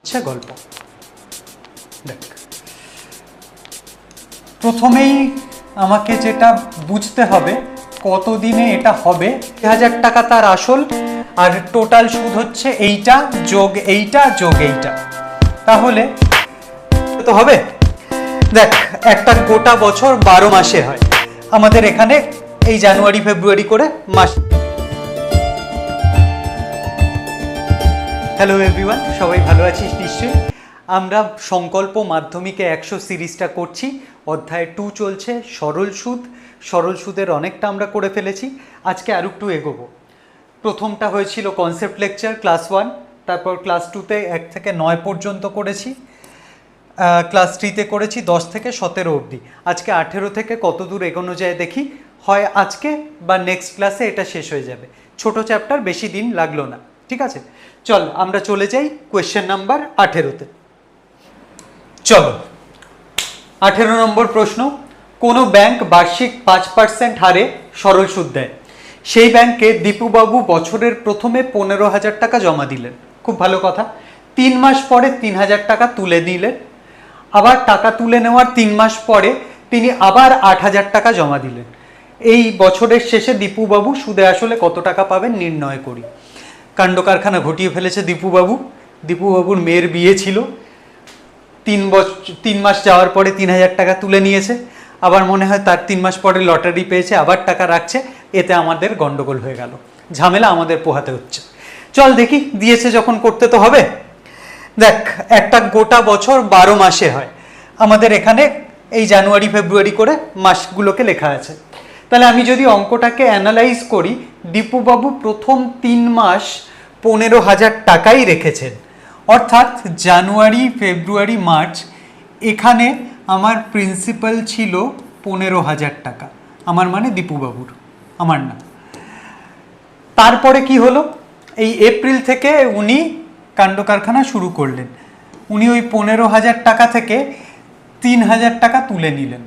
আচ্ছা গল্প দেখ, প্রথমেই আমাকে যেটা বুঝতে হবে কতদিনে এটা হবে। 1000 টাকা তার আসল, আর টোটাল সুদ হচ্ছে এইটা যোগ এইটা যোগ এইটা, তাহলে তো হবে। দেখ, একটা গোটা বছর 12 মাসে হয়, আমাদের এখানে এই জানুয়ারি ফেব্রুয়ারি করে মাস। হ্যালো এভরিওয়ান, সবাই ভালো আছিস নিশ্চয়ই। আমরা সংকল্প মাধ্যমিকে 100 সিরিজটা করছি, অধ্যায় 2 চলছে সরল সুদ। সরল সুদের অনেকটা আমরা করে ফেলেছি, আজকে আর একটু এগোবো। প্রথমটা হয়েছিল কনসেপ্ট লেকচার ক্লাস 1, তারপর ক্লাস 2তে 1 থেকে 9 পর্যন্ত করেছি, ক্লাস 3তে করেছি 10 থেকে 17 অবধি। আজকে 18 থেকে কত দূর এগোনো যায় দেখি, হয় আজকে বা নেক্সট ক্লাসে এটা শেষ হয়ে যাবে। ছোট চ্যাপ্টার, বেশি দিন লাগলো না, ঠিক আছে। চল আমরা চলে যাই কোয়েশ্চেন নাম্বার 18তে। চলো, 18 নম্বর প্রশ্ন। কোনো ব্যাংক বার্ষিক 5% হারে সরল সুদ দেয়, সেই ব্যাংকে দীপুবাবু বছরের প্রথমে 15,000 টাকা জমা দিলেন। খুব ভালো কথা। 3 মাস পরে 3,000 টাকা তুলে নিলেন, আবার টাকা তুলে নেওয়ার 3 মাস পরে তিনি আবার 8,000 টাকা জমা দিলেন। এই বছরের শেষে দীপুবাবু সুদে আসলে কত টাকা পাবেন নির্ণয় করি। কাণ্ড কারখানা ঘটিয়ে ফেলেছে দীপুবাবু। দীপুবাবুর মেয়ের বিয়ে ছিল, 3 মাস যাওয়ার পরে 3,000 টাকা তুলে নিয়েছে, আবার মনে হয় তার 3 মাস পরে লটারি পেয়েছে, আবার টাকা রাখছে। এতে আমাদের গন্ডগোল হয়ে গেল, ঝামেলা আমাদের পোহাতে হচ্ছে। চল দেখি, দিয়েছে যখন করতে তো হবে। দেখ, একটা গোটা বছর 12 মাসে হয়, আমাদের এখানে এই জানুয়ারি ফেব্রুয়ারি করে মাসগুলোকে লেখা আছে। তাহলে আমি যদি অঙ্কটাকে অ্যানালাইজ করি, দীপুবাবু প্রথম 3 মাস 15,000 টাকাই রেখেছেন, অর্থাৎ জানুয়ারি ফেব্রুয়ারি মার্চ, এখানে আমার প্রিন্সিপাল ছিল 15,000 টাকা। আমার মানে দীপুবাবুর, আমার না। তারপরে কি হলো, এই এপ্রিল থেকে উনি কাণ্ড কারখানা শুরু করলেন। উনি ওই 15,000 টাকা থেকে 3,000 টাকা তুলে নিলেন।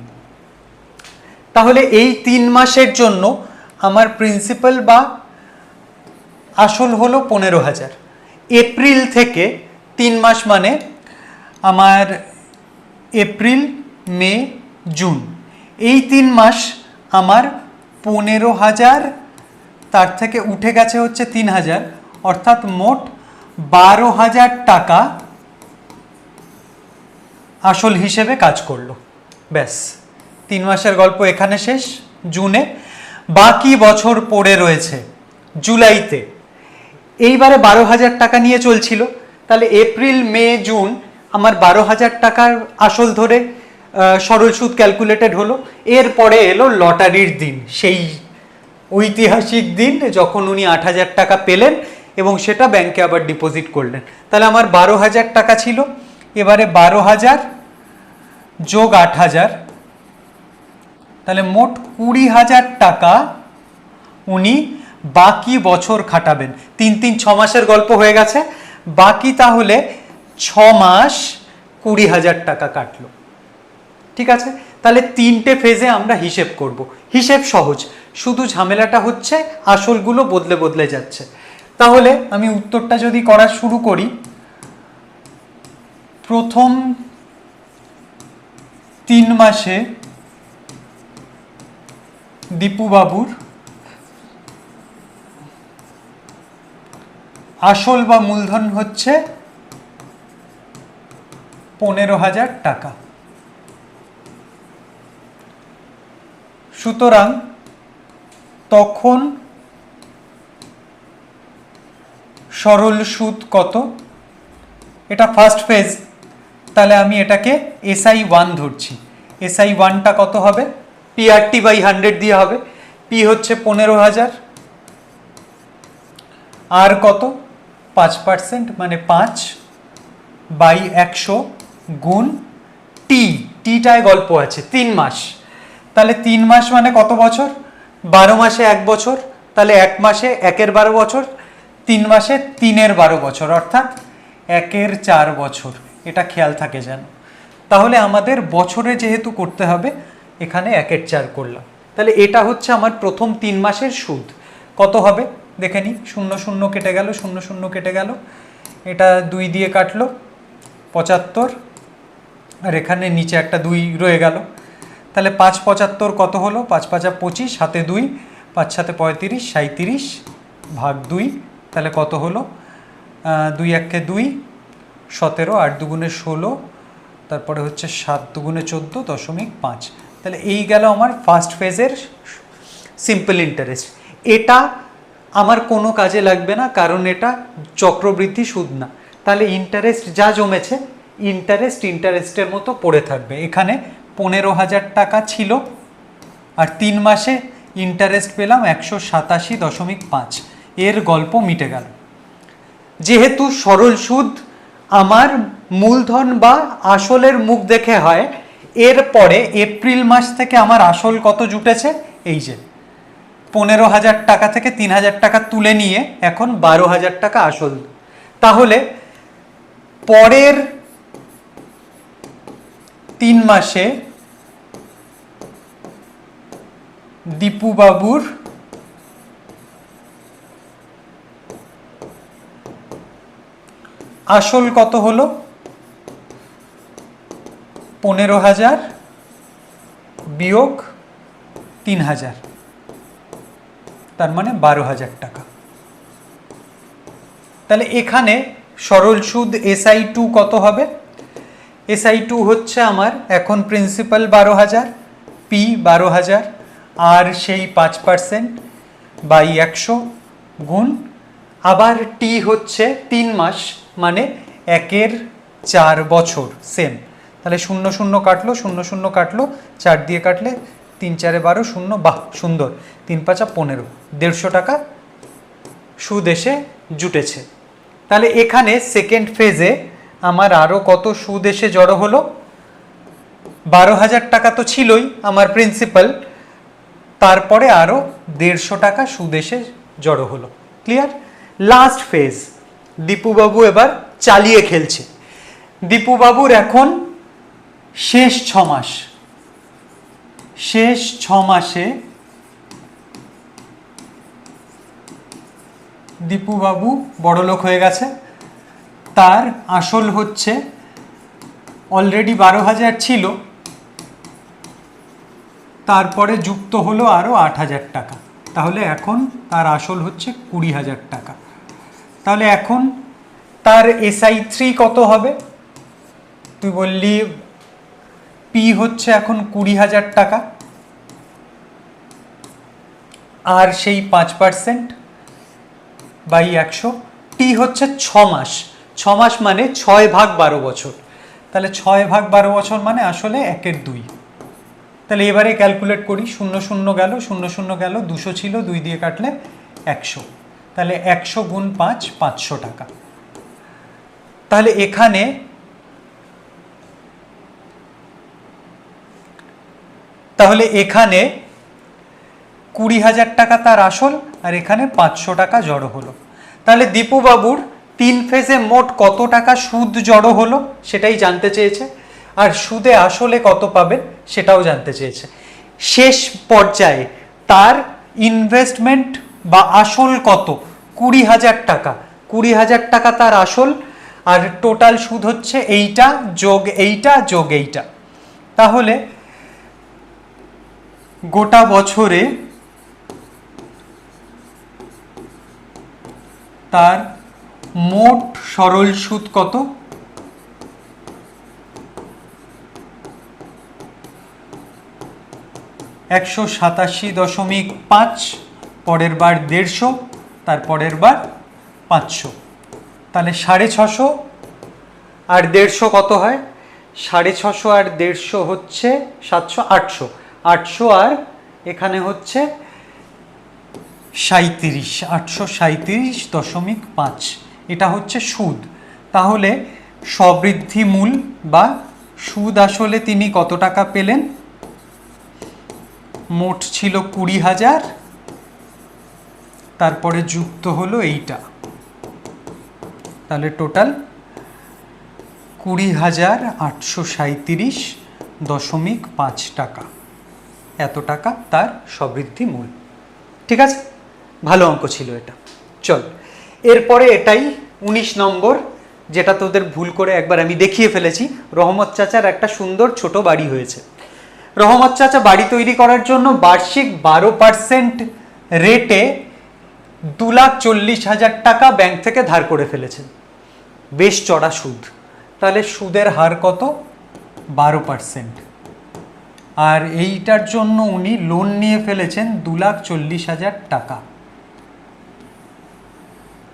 তাহলে এই 3 মাসের জন্য আমার প্রিন্সিপাল বা আসল হলো 15,000। এপ্রিল থেকে 3 মাস মানে আমার এপ্রিল মে জুন, এই 3 মাস আমার 15,000, তার থেকে উঠে গেছে হচ্ছে 3,000, অর্থাৎ মোট 12,000 টাকা আসল হিসেবে কাজ করলো। ব্যাস, 3 মাসের গল্প এখানে শেষ। জুনে বাকি বছর পড়ে রয়েছে জুলাইতে। এইবারে 12,000 টাকা নিয়ে চলছিল, তাহলে এপ্রিল মে জুন আমার 12,000 টাকার আসল ধরে সরল সুদ ক্যালকুলেটেড হলো। এরপরে এলো লটারির দিন, সেই ঐতিহাসিক দিন যখন উনি 8,000 টাকা পেলেন এবং সেটা ব্যাংকে আবার ডিপোজিট করলেন। তাহলে আমার 12,000 টাকা ছিল, এবারে 12,000 যোগ 8,000, তাহলে মোট 20,000 টাকা উনি বাকি বছর খাটাবেন। 3 6 মাসের গল্প হয়ে গেছে, বাকি তাহলে 6 মাস 20,000 টাকা কাটলো। ঠিক আছে, তাহলে 3টে ফেজে আমরা হিসেব করব। হিসেব সহজ, শুধু ঝামেলাটা হচ্ছে আসলগুলো বদলে বদলে যাচ্ছে। তাহলে আমি উত্তরটা যদি করা শুরু করি, প্রথম 3 মাসে দীপুবাবুর আসল বা মূলধন হচ্ছে 15,000 টাকা। সুতরাং তখন সরল সুদ কত? এটা ফার্স্ট ফেজ, তাহলে আমি এটাকে SI1 ধরছি। SI1টা কত হবে? PRT/100 দিয়ে হবে। P হচ্ছে 15,000, আর কত? 5%, মানে 5/100 গুণ টি। টিটায় গল্প আছে 3 মাস, তাহলে 3 মাস মানে কত বছর? 12 মাসে 1 বছর, তাহলে 1 মাসে 1-এর 12 বছর, 3 মাসে 3-এর 12 বছর, অর্থাৎ 1-এর 4 বছর। এটা খেয়াল থাকে যেন। তাহলে আমাদের বছরে যেহেতু করতে হবে, এখানে 1-এর 4 করলাম। তাহলে এটা হচ্ছে আমার প্রথম 3 মাসের সুদ। কত হবে দেখে নিই। 0 0 কেটে গেল, 0 0 কেটে গেল, এটা 2 দিয়ে কাটলো, 75, আর এখানে নিচে একটা 2 রয়ে গেল। তাহলে 5 75 কত হলো? 5 5 25, হাতে 2, 5 7 35, 37 ভাগ 2, তাহলে কত হলো? 2 1 2, 17, 8 2 16, তারপরে হচ্ছে 7 2 14.5। তাহলে এই গেল আমার ফার্স্ট ফেজের সিম্পল ইন্টারেস্ট। এটা আমার কোনো কাজে লাগবে না, কারণ এটা চক্রবৃদ্ধি সুদ না। তাহলে ইন্টারেস্ট যা জমেছে, ইন্টারেস্টের মতো পড়ে থাকবে। এখানে 15,000 টাকা ছিল, আর 3 মাসে ইন্টারেস্ট পেলাম 187.5। এর গল্প মিটে গেল। যেহেতু সরল সুদ আমার মূলধন বা আসলের মুখ দেখে হয়, এরপরে এপ্রিল মাস থেকে আমার আসল কত জুটেছে? এই যে 15,000 টাকা থেকে 3,000 টাকা তুলে নিয়ে এখন 12,000 টাকা আসল। তাহলে পরের 3 মাসে দীপুবাবুর আসল কত হলো? 15,000 বিয়োগ 3,000, তার মানে 12,000 টাকা। তাহলে এখানে সরল সুদ SI2 কত হবে? SI2 হচ্ছে আমার এখন প্রিন্সিপাল 12,000, পি 12,000, আর সেই 5% বাই 100 গুণ, আবার টি হচ্ছে 3 মাস, মানে 1 4 বছর, সেম। তাহলে 0 0 কাটলো, 0 0 কাটলো, 4 দিয়ে কাটলে 3 4 12, 0, বাহ সুন্দর, 3 5 15, 150 টাকা সুদ এসে জুটেছে। তাহলে এখানে সেকেন্ড ফেজে আমার আরও কত সুদ এসে জড়ো হলো? 12,000 টাকা তো ছিলই আমার প্রিন্সিপাল, তারপরে আরও 150 টাকা সুদ এসে জড়ো হলো। ক্লিয়ার? লাস্ট ফেজ, দীপুবাবু এবার চালিয়ে খেলছে। দীপুবাবুর এখন শেষ 6 মাস, শেষ 6 মাসে দীপুবাবু বড়লোক হয়ে গেছে। তার আসল হচ্ছে অলরেডি 12,000 ছিল, তারপরে যুক্ত হলো আরও 8,000 টাকা। তাহলে এখন তার আসল হচ্ছে 20,000 টাকা। তাহলে এখন তার SI3 কত হবে? তুই বললি পি হচ্ছে এখন 20,000 টাকা, আর সেই 5% বাই 100, টি হচ্ছে 6 মাস। 6 মাস মানে 6 ভাগ 12 বছর। তাহলে 6 ভাগ 12 বছর মানে আসলে 1/2। তাহলে এবারে ক্যালকুলেট করি, 0 0 গেল, 0 0 গেল, 200 ছিল, 2 দিয়ে কাটলে 100, তাহলে 100 গুণ 5, 500 টাকা। তাহলে এখানে তাহলে এখানে 20,000 টাকা তার আসল, আর এখানে 500 টাকা জড়ো হলো। তাহলে দীপুবাবুর 3 ফেজে মোট কত টাকা সুদ জড়ো হলো সেটাই জানতে চেয়েছে, আর সুদে আসলে কত পাবে সেটাও জানতে চেয়েছে। শেষ পর্যায়ে তার ইনভেস্টমেন্ট বা আসল কত? 20,000 টাকা। 20,000 টাকা তার আসল, আর টোটাল সুদ হচ্ছে এইটা যোগ এইটা যোগ এইটা। তাহলে গোটা বছরে তার মোট সরল সুদ কত? 187.5, পরের বার 150, তারপরের বার 500। তাহলে 650 আর 150 কত হয়? 650 আর 150 হচ্ছে 700, 800, 800 আর এখানে হচ্ছে 37, 837.5, এটা হচ্ছে সুদ। তাহলে সবৃদ্ধি মূল বা সুদ আসলে তিনি কত টাকা পেলেন? মোট ছিল 20,000, তারপরে যুক্ত হলো এইটা, তাহলে টোটাল 20,837.5 টাকা। এত টাকা তার সবৃদ্ধি মূল। ঠিক আছে, ভালো অঙ্ক ছিল এটা। চল এরপরে এটাই 19 নম্বর, যেটা তোদের ভুল করে একবার আমি দেখিয়ে ফেলেছি। রহমত চাচার একটা সুন্দর ছোট বাড়ি হয়েছে। রহমত চাচা বাড়ি তৈরি করার জন্য বার্ষিক 12% রেটে 2,40,000 টাকা ব্যাংক থেকে ধার করে ফেলেছেন। বেশ চড়া সুদ। তাহলে সুদের হার কত? 12%। আর এইটার জন্য উনি লোন নিয়ে ফেলেছেন 2,40,000 টাকা।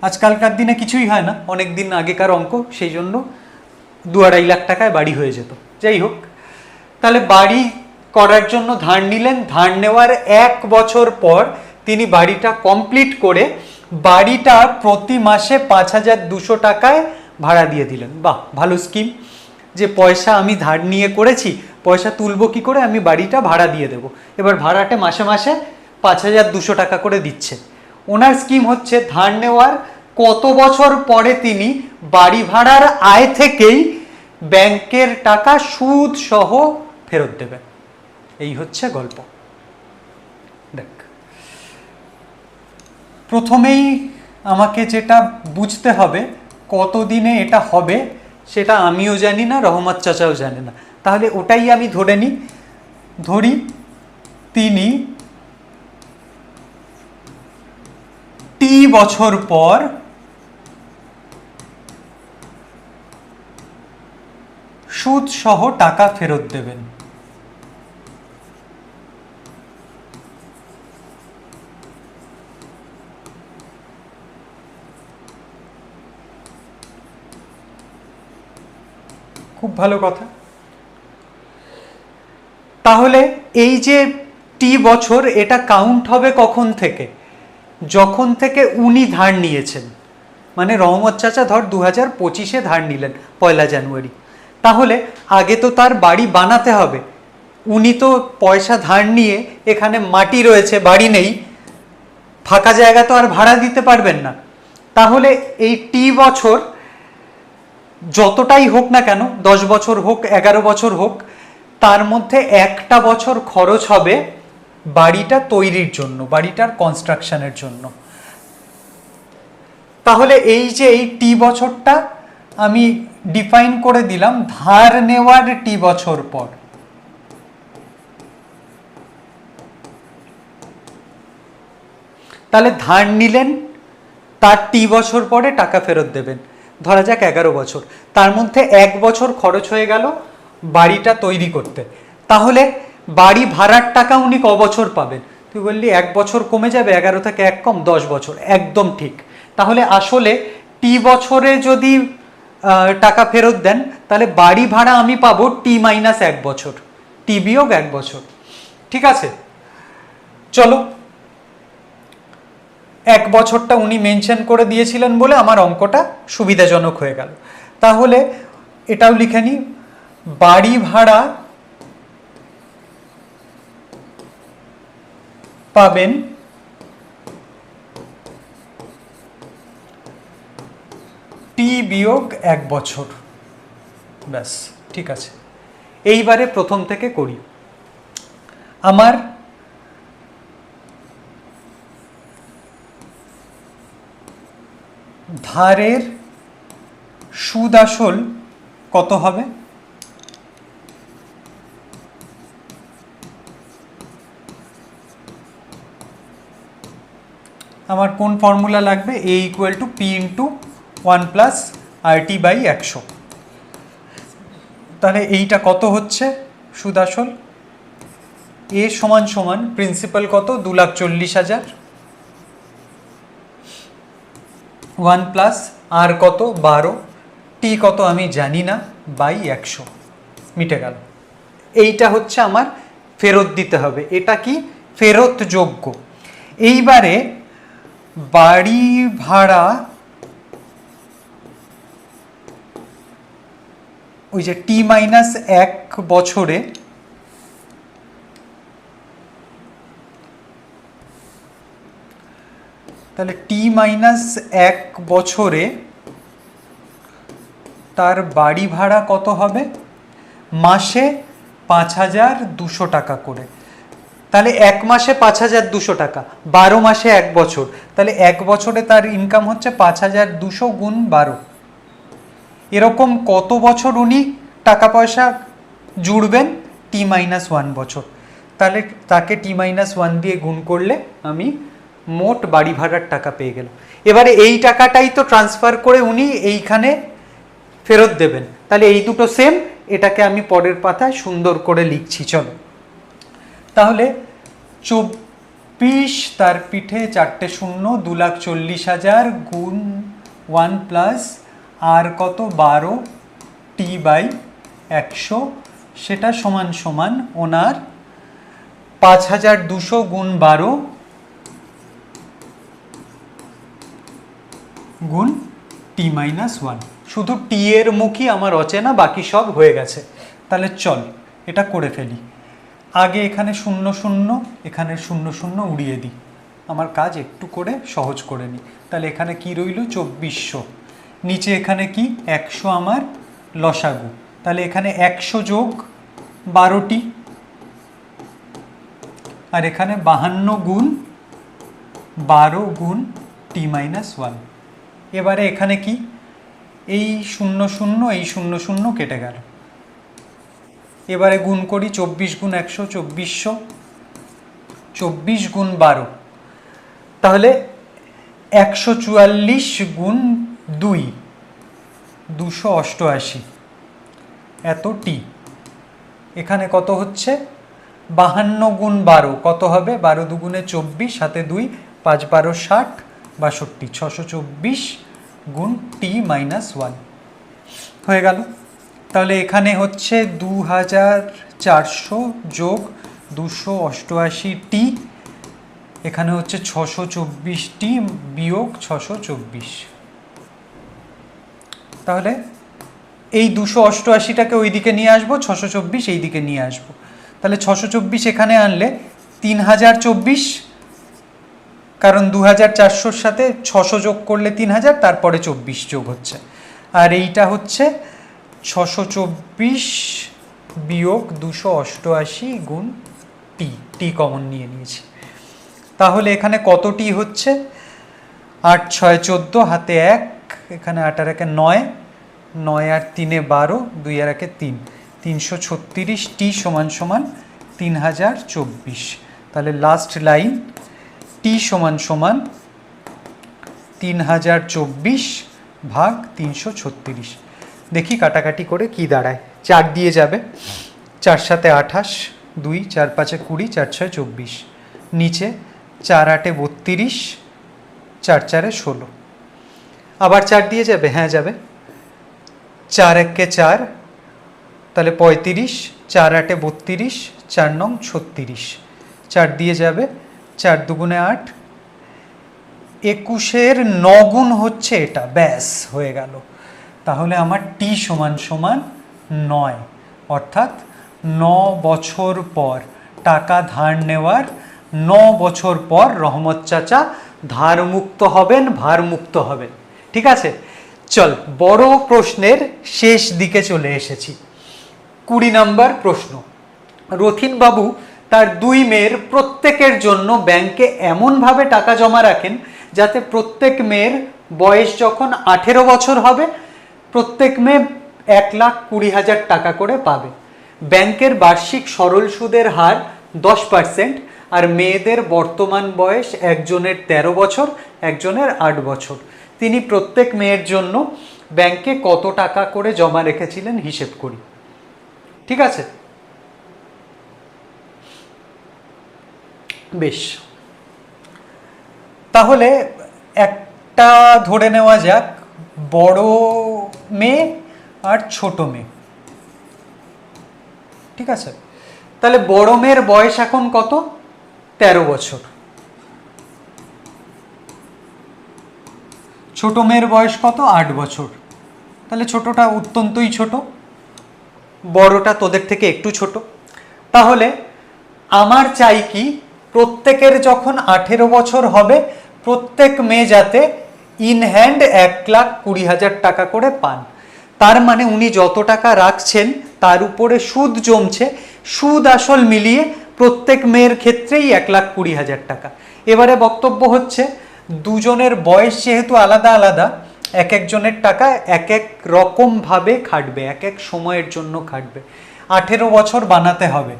আজকালকার দিনে কিছুই হয় না, অনেক দিন আগেকার অঙ্ক, সেই জন্য 2-2.5 লাখ টাকায় বাড়ি হয়ে যেত। যাই হোক, তাহলে বাড়ি করার জন্য ধার নিলেন। ধার নেওয়ার 1 বছর পর তিনি বাড়িটা কমপ্লিট করে বাড়িটা প্রতি মাসে 5,200 টাকায় ভাড়া দিয়ে দিলেন। বাহ, ভালো স্কিম। যে পয়সা আমি ধার নিয়ে করেছি, পয়সা তুলবো কি করে, আমি বাড়িটা ভাড়া দিয়ে দেবো। এবার ভাড়াটা মাসে মাসে 5,200 টাকা করে দিচ্ছে। ওনার স্কিম হচ্ছে ধার নেওয়ার কত বছর পরে তিনি বাড়ি ভাড়ার আয় থেকেই ব্যাংকের টাকা সুদ সহ ফেরত দেবেন। এই হচ্ছে গল্প। দেখ, প্রথমেই আমাকে যেটা বুঝতে হবে, কতদিনে এটা হবে সেটা আমিও জানি না, রহমত চাচাও জানে না। তাহলে ওটাই আমি ধরে নিই। ধরি তিনি টি বছর পর সুদ সহ টাকা ফেরত দেবেন। খুব ভালো কথা। তাহলে এই যে টি বছর, এটা কাউন্ট হবে কখন থেকে? যখন থেকে উনি ধার নিয়েছেন। মানে রহমত চাচা ধর 2025-এ ধার নিলেন 1 জানুয়ারি। তাহলে আগে তো তার বাড়ি বানাতে হবে। উনি তো পয়সা ধার নিয়ে, এখানে মাটি রয়েছে, বাড়ি নেই, ফাঁকা জায়গা তো আর ভাড়া দিতে পারবেন না। তাহলে এই টি বছর যতটাই হোক না কেন, 10 বছর হোক, 11 বছর হোক, তার মধ্যে একটা বছর খরচ হবে বাড়িটা তৈরির জন্য, বাড়িটার কনস্ট্রাকশনের জন্য। তাহলে এই যে এই টি বছরটা আমি ডিফাইন করে দিলাম ধার নেওয়ার টি বছর পর। তাহলে ধার নিলেন, তার টি বছর পরে টাকা ফেরত দেবেন। ধরা যাক 11 বছর, তার মধ্যে 1 বছর খরচ হয়ে গেল বাড়িটা তৈরি করতে। তাহলে বাড়ি ভাড়ার টাকা উনি ক বছর পাবেন? তুই বললি 1 বছর কমে যাবে, 11 থেকে 1 কম 10 বছর। একদম ঠিক। তাহলে আসলে টি বছরে যদি টাকা ফেরত দেন, তাহলে বাড়ি ভাড়া আমি পাবো T-1 বছর, টি বিয়োগ 1 বছর। ঠিক আছে, চলো। 1 বছরটা উনি মেনশন করে দিয়েছিলেন বলে আমার অঙ্কটা সুবিধাজনক হয়ে গেল। তাহলে এটাও লিখে নিই, বাড়ি ভাড়া পাবেন টি বিয়োগ 1 বছর। ব্যাস, ঠিক আছে। এইবারে প্রথম থেকে করি। আমার ধারের সুদ আসল কত হবে? আমার কোন ফর্মুলা লাগবে? A = P × 1 + RT/100। তাহলে এইটা কত হচ্ছে সুদ আসল? A = প্রিন্সিপাল কত? 2,40,000, 1 + R কত? 12, T কত আমি জানি না, /100। মিটে গেল। এইটা হচ্ছে আমার ফেরত দিতে হবে। এটা কি ফেরতযোগ্য। এইবারে বাড়ি ভাড়া, ওই যে T-1 বছরে তাহলে T-1 বছরে তার বাড়ি ভাড়া কত হবে? মাসে 5,200 টাকা করে। তাহলে 1 মাসে 5,200 টাকা, 12 মাসে 1 বছর। তাহলে 1 বছরে তার ইনকাম হচ্ছে 5,200 × 12। এরকম কত বছর উনি টাকা পয়সা জুড়বেন? t-1 বছর। তাহলে তাকে t-1 দিয়ে গুণ করলে আমি মোট বাড়ি ভাড়ার টাকা পেয়ে গেলাম। এবারে এই টাকাটাই তো ট্রান্সফার করে উনি এইখানে ফেরত দেবেন, তাহলে এই দুটো সেম, এটাকে আমি পরের পাতায় সুন্দর করে লিখছি। চলো তাহলে 24 তার পিঠে 4টে শূন্য, 2,40,000 গুণ 1 প্লাস আর কত 12 t/100, সেটা সমান সমান ওনার 5,200 গুণ 12 গুণ t-1। শুধু টি এর মুখই আমার অচেনা, বাকি সব হয়ে গেছে। তাহলে চল এটা করে ফেলি। আগে এখানে 0 0, এখানে 0 0 উড়িয়ে দিই, আমার কাজ একটু করে সহজ করে নিই। তাহলে এখানে কি রইল? 2400। নিচে এখানে কি 100 আমার লসাগু, তাহলে এখানে 100 যোগ 12টি, আর এখানে 52 গুণ 12 গুণ t-1। এবারে এখানে কি এই 0 0, এই 0 0 কেটে গেল। এবারে গুণ করি 24 গুণ 100, 2400, 24 গুণ 12, তাহলে 144 গুণ 2, 288 এত টি। এখানে কত হচ্ছে? 52 গুণ 12 কত হবে? 12 দুগুণে 24, হাতে 2, 5 12 60, 62, 624 গুণ t-1 হয়ে গেল। তাহলে এখানে হচ্ছে 2400 যোগ 288t, এখানে হচ্ছে 624t বিয়োগ 624। তাহলে এই 288টাকে ওই দিকে নিয়ে আসবো, 624 এই দিকে নিয়ে আসবো। তাহলে 624 এখানে আনলে 3024, কারণ 2400-র সাথে 600 যোগ করলে 3000, তারপরে 24 যোগ হচ্ছে। আর এইটা হচ্ছে 624 বিয়োগ 288 গুণ টি, টি কমন নিয়ে নিয়েছি। তাহলে এখানে কত টি হচ্ছে? 8 6 14, হাতে 1, এখানে 8 আর 1 9, 9 আর 3 12, 2 আর 1 3, 336 টি সমান সমান 3024। তাহলে লাস্ট লাইন টি সমান সমান 3024 ভাগ 336। দেখি কাটাকাটি করে কি দাঁড়ায়। 4 দিয়ে যাবে, 4 7 28, 2 4 5 20, 4 6 24, নিচে 4 8 32, 4 4 16, আবার 4 দিয়ে যাবে, হ্যাঁ যাবে, 4 1 4, তাহলে 35, 4 8 32, 4 9 36, 4 দিয়ে যাবে, 4 দুগুণে 8, 21-এর 9 গুণ হচ্ছে এটা, ব্যাস হয়ে গেল। তাহলে আমার টি সমান সমান 9, অর্থাৎ 9 বছর পর টাকা ধার নেওয়ার 9 বছর পর রহমত চাচা ধার মুক্ত হবেন, ভার মুক্ত হবেন। ঠিক আছে, চল বড় প্রশ্নের শেষ দিকে চলে এসেছি। 20 নম্বর প্রশ্ন। রথিন বাবু তার 2 মেয়ের প্রত্যেকের জন্য ব্যাংকে এমনভাবে টাকা জমা রাখেন যাতে প্রত্যেক মেয়ের বয়স যখন 18 বছর হবে প্রত্যেক মেয়ে 1,20,000 টাকা করে পাবে। ব্যাংকের বার্ষিক সরল সুদের হার 10%, আর মেয়েদের বর্তমান বয়স একজনের 13 বছর, একজনের 8 বছর। তিনি প্রত্যেক মেয়ের জন্য ব্যাংকে কত টাকা করে জমা রেখেছিলেন হিসেব করি। ঠিক আছে, বেশ, তাহলে একটা ধরে নেওয়া যাক, বড় মেয়ে আর ছোট মেয়ে। ঠিক আছে, তাহলে বড় মেয়ের বয়স এখন কত? 13 বছর। ছোট মেয়ের বয়স কত? 8 বছর। তাহলে ছোটটা অত্যন্তই ছোট, বড়টা তোদের থেকে একটু ছোট। তাহলে আমার চাই কি, প্রত্যেকের যখন 18 বছর হবে প্রত্যেক মেয়ে যাতে ইন হ্যান্ড 1,20,000 টাকা করে পান। তার মানে উনি যত টাকা রাখছেন তার উপরে সুদ জমছে, সুদ আসল মিলিয়ে প্রত্যেক মেয়ের ক্ষেত্রেই 1,20,000 টাকা। এবারে বক্তব্য হচ্ছে দুজনের বয়স যেহেতু আলাদা আলাদা, এক একজনের টাকা এক এক রকমভাবে খাটবে, এক এক সময়ের জন্য খাটবে। 18 বছর বানাতে হবে,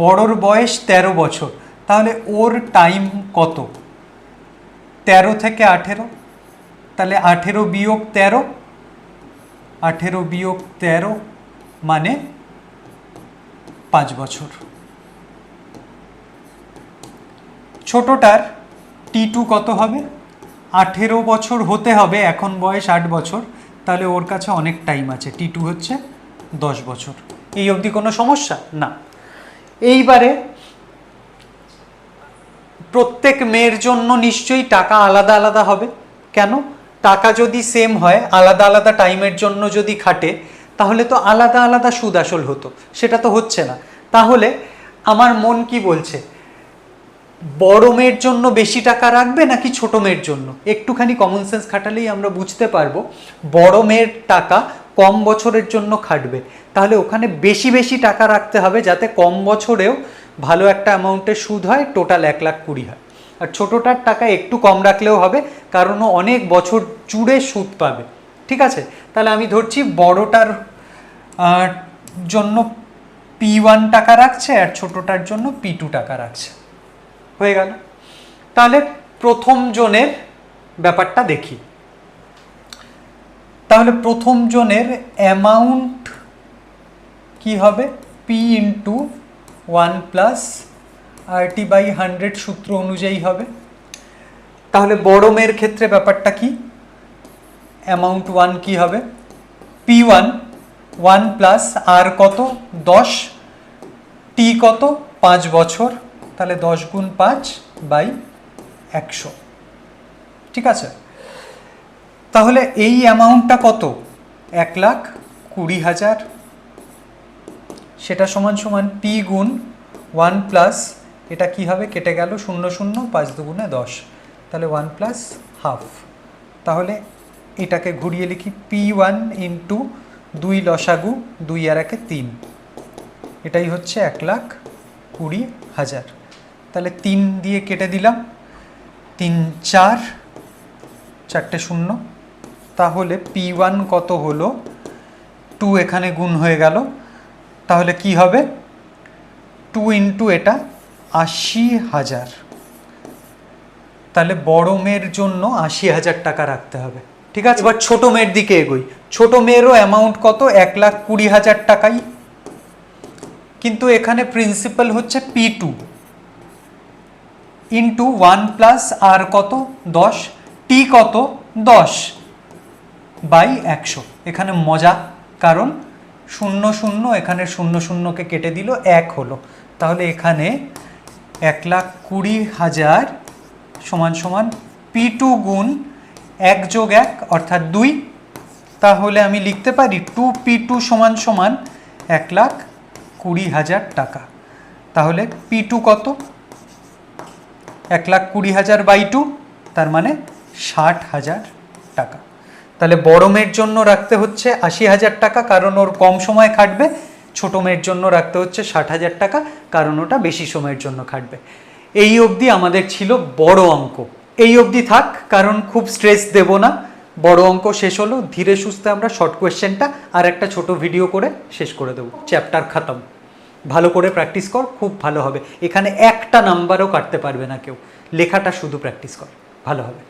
বড়র বয়স 13 বছর, তাহলে ওর টাইম কত? 13 থেকে 18, তাহলে 18 বিয়োগ 13, 18 বিয়োগ 13 মানে 5 বছর। ছোটটার T2 কত হবে? 18 বছর হতে হবে, এখন বয়স 8 বছর, তাহলে ওর কাছে অনেক টাইম আছে, T2 হচ্ছে 10 বছর। এই অবধি কোনো সমস্যা না। এইবারে প্রত্যেক মেয়ের জন্য নিশ্চয়ই টাকা আলাদা আলাদা হবে। কেন? টাকা যদি সেম হয়, আলাদা আলাদা টাইমের জন্য যদি খাটে, তাহলে তো আলাদা আলাদা সুদ আসল হতো, সেটা তো হচ্ছে না। তাহলে আমার মন কি বলছে, বড় মেয়ের জন্য বেশি টাকা রাখবে নাকি ছোট মেয়ের জন্য? একটুখানি কমন সেন্স খাটালেই আমরা বুঝতে পারবো বড় মেয়ের টাকা কম বছরের জন্য খাটবে, তাহলে ওখানে বেশি বেশি টাকা রাখতে হবে যাতে কম বছরেও ভালো একটা অ্যামাউন্টের সুদ হয়, টোটাল 1,20,000 হয়। আর ছোটোটার টাকা একটু কম রাখলেও হবে, কারণ ও অনেক বছর জুড়ে সুদ পাবে। ঠিক আছে, তাহলে আমি ধরছি বড়টার জন্য P1 টাকা রাখছে আর ছোটোটার জন্য P2 টাকা রাখছে। হয়ে গেল। তাহলে প্রথম জনের ব্যাপারটা দেখি। তাহলে প্রথম জনের অ্যামাউন্ট কি হবে? P ইন্টু 1 প্লাস RT/100 সূত্র অনুযায়ী হবে। তাহলে বড় মেয়ের ক্ষেত্রে ব্যাপারটা কি? অ্যামাউন্ট 1 কি হবে? P1 1 প্লাস আর কত? 10, T কত? 5 বছর, তাহলে 10 গুণ 5/100। ঠিক আছে, তাহলে এই অ্যামাউন্টটা কত? 1,20,000। সেটা সমান সমান P গুণ 1 প্লাস, এটা কি হবে? কেটে গেল 0 0, 5 দুগুণে 10, তাহলে 1 প্লাস হাফ। তাহলে এটাকে ঘুরিয়ে লিখি P1 ইন্টু 2 লসাগু, 2 আর 1 3, এটাই হচ্ছে 1,20,000। তাহলে 3 দিয়ে কেটে দিলাম, 3 4, 4টে 0, তাহলে P1 কত হলো? 2 এখানে গুণ হয়ে গেল, তাহলে কি হবে? 2 ইন্টু এটা 80,000। তাহলে বড় মেয়ের জন্য 80,000 টাকা রাখতে হবে। ঠিক আছে, এবার ছোট মেয়ের দিকে এগোই। ছোট মেয়েরও অ্যামাউন্ট কত? 1,20,000 টাকাই, কিন্তু এখানে প্রিন্সিপাল হচ্ছে P2 ইন্টু 1 প্লাস আর কত? 10, T কত? 10/100। এখানে মজা, কারণ 0 0, এখানে 0 0কে কেটে দিল, 1 হলো। তাহলে এখানে 1,20,000 সমান সমান P2 গুণ 1 যোগ 1 অর্থাৎ 2। তাহলে আমি লিখতে পারি 2P2 সমান সমান 1,20,000 টাকা। তাহলে P2 কত? 1,20,000/2, তার মানে 60,000 টাকা। তাহলে বড় মেয়ের জন্য রাখতে হচ্ছে 80,000 টাকা, কারণ ওর কম সময় খাটবে। ছোট মেয়ের জন্য রাখতে হচ্ছে 60,000 টাকা, কারণ ওটা বেশি সময়ের জন্য খাটবে। এই অবধি আমাদের ছিল বড় অঙ্ক। এই অবধি থাক, কারণ খুব স্ট্রেস দেব না। বড় অঙ্ক শেষ হলো, ধীরে সুস্থে আমরা শর্ট কোয়েশ্চেনটা আর একটা ছোট ভিডিও করে শেষ করে দেবো। চ্যাপ্টার খতম। ভালো করে প্র্যাকটিস কর, খুব ভালো হবে। এখানে একটা নাম্বারও কাটতে পারবে না কেউ, লেখাটা শুধু প্র্যাকটিস কর, ভালো হবে।